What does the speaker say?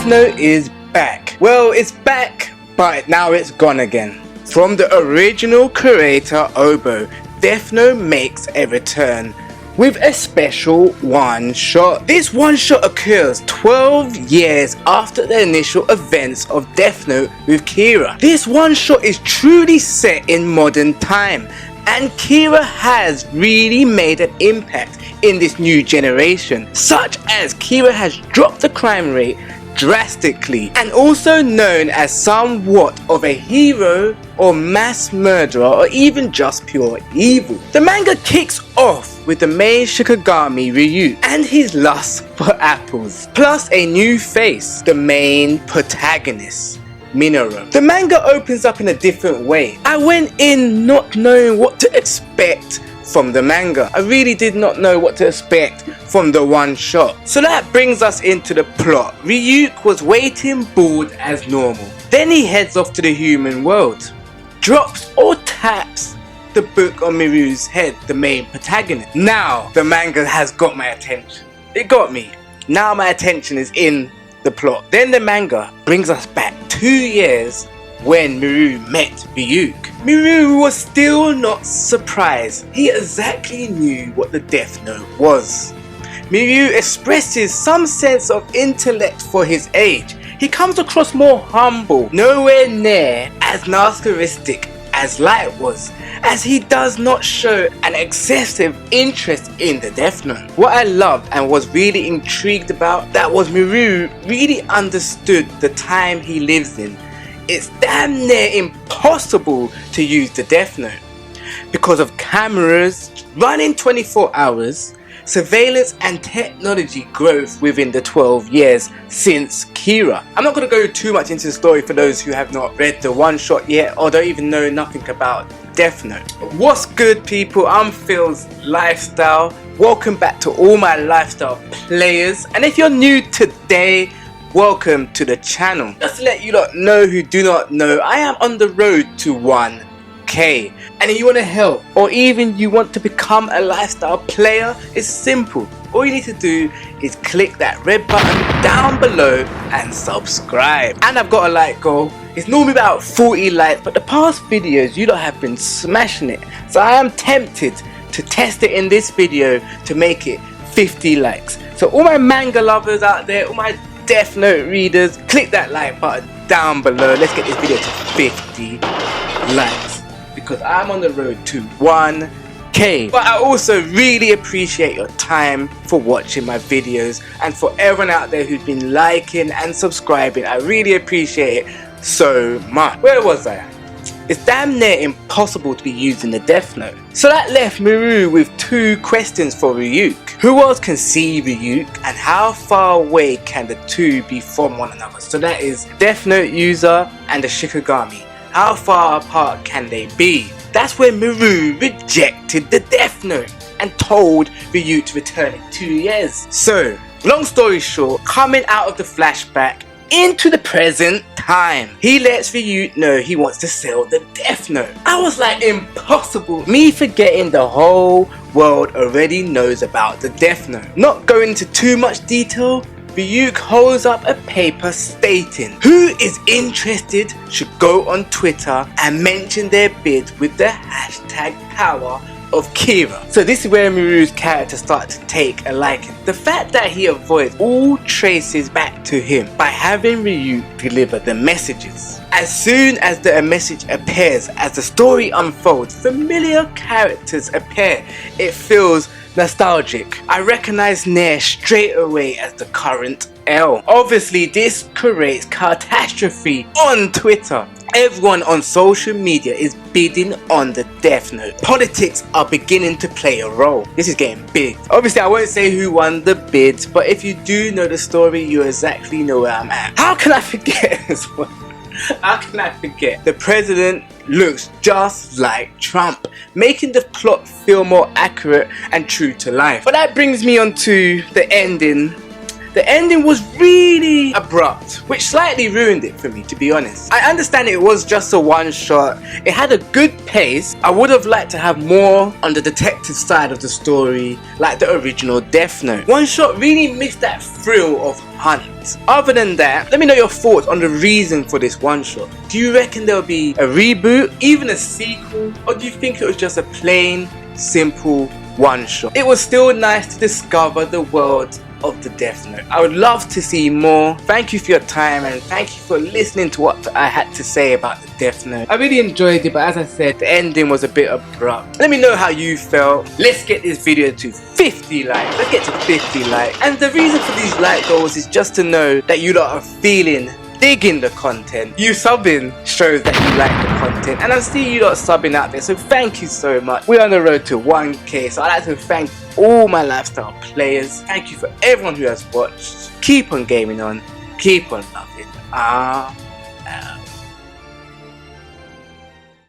Death Note is back. Well, it's back, but now it's gone again. From the original creator Obo, Death Note makes a return with a special one-shot. This one-shot occurs 12 years after the initial events of Death Note with Kira. This one-shot is truly set in modern time, and Kira has really made an impact in this new generation, such as Kira has dropped the crime rate drastically and also known as somewhat of a hero or mass murderer or even just pure evil. The manga kicks off with the main Shikigami Ryu and his lust for apples, plus a new face, the main protagonist, Minoru. The manga opens up in a different way. I went in not knowing what to expect from the manga. I really did not know what to expect from the one shot. So that brings us into the plot. Ryuk was waiting bored as normal. Then he heads off to the human world, drops or taps the book on Miru's head, the main protagonist. Now the manga has got my attention. It got me. Now my attention is in the plot. Then the manga brings us back 2 years when Miru met Ryuk. Miru was still not surprised. He exactly knew what the Death Note was. Miru expresses some sense of intellect for his age. He comes across more humble, nowhere near as narcissistic as Light was, as he does not show an excessive interest in the Death Note. What I loved and was really intrigued about, that was Miru really understood the time he lives in. It's damn near impossible to use the Death Note because of cameras running 24 hours, surveillance and technology growth within the 12 years since Kira. I'm not going to go too much into the story for those who have not read the one shot yet or don't even know nothing about Death Note. What's good, people? I'm Phillslifestyle. Welcome back to all my lifestyle players, and if you're new today, welcome to the channel. Just to let you lot know who do not know, I am on the road to 1K. And if you want to help or even you want to become a lifestyle player, it's simple. All you need to do is click that red button down below and subscribe. And I've got a like goal. It's normally about 40 likes, but the past videos you lot have been smashing it. So I am tempted to test it in this video to make it 50 likes. So all my manga lovers out there, all my Death Note readers, click that like button down below. Let's get this video to 50 likes because I'm on the road to 1K. But I also really appreciate your time for watching my videos, and for everyone out there who's been liking and subscribing, I really appreciate it so much. Where was I? It's damn near impossible to be using the Death Note. So that left Miru with 2 questions for Ryuk. Who else can see Ryuk, and how far away can the two be from one another? So that is Death Note user and the Shikigami. How far apart can they be? That's where Miru rejected the Death Note and told Ryuk to return in 2 years. So, long story short, coming out of the flashback into the present time, he lets Ryuk know he wants to sell the Death Note. I was like, impossible. Me forgetting the whole world already knows about the Death Note. Not going into too much detail, Ryuk holds up a paper stating who is interested should go on Twitter and mention their bid with the hashtag power of Kira. So this is where Miru's character starts to take a liking. The fact that he avoids all traces back to him by having Ryuk deliver the messages. As soon as the message appears, as the story unfolds, familiar characters appear. It feels nostalgic. I recognize Nair straight away as the current L. Obviously this creates catastrophe on Twitter. Everyone on social media is bidding on the Death Note. Politics are beginning to play a role. This is getting big. Obviously I won't say who won the bids, but if you do know the story, you exactly know where I'm at. How can I forget this one? How can I forget? The president looks just like Trump, making the plot feel more accurate and true to life. But that brings me on to the ending The ending was really abrupt, which slightly ruined it for me, to be honest. I understand it was just a one shot, it had a good pace. I would have liked to have more on the detective side of the story, like the original Death Note. One shot really missed that thrill of hunt. Other than that, let me know your thoughts on the reason for this one shot. Do you reckon there'll be a reboot, even a sequel, or do you think it was just a plain, simple one shot? It was still nice to discover the world of the Death Note. I would love to see more. Thank you for your time and thank you for listening to what I had to say about the Death Note. I really enjoyed it, but as I said, the ending was a bit abrupt. Let me know how you felt. Let's get this video to 50 likes. Let's get to 50 likes. And the reason for these like goals is just to know that you lot are digging the content. You subbing shows that you like the content, and I see you lot subbing out there, so thank you so much. We're on the road to 1K, so I'd like to thank all my lifestyle players. Thank you for everyone who has watched. Keep on gaming on, keep on loving.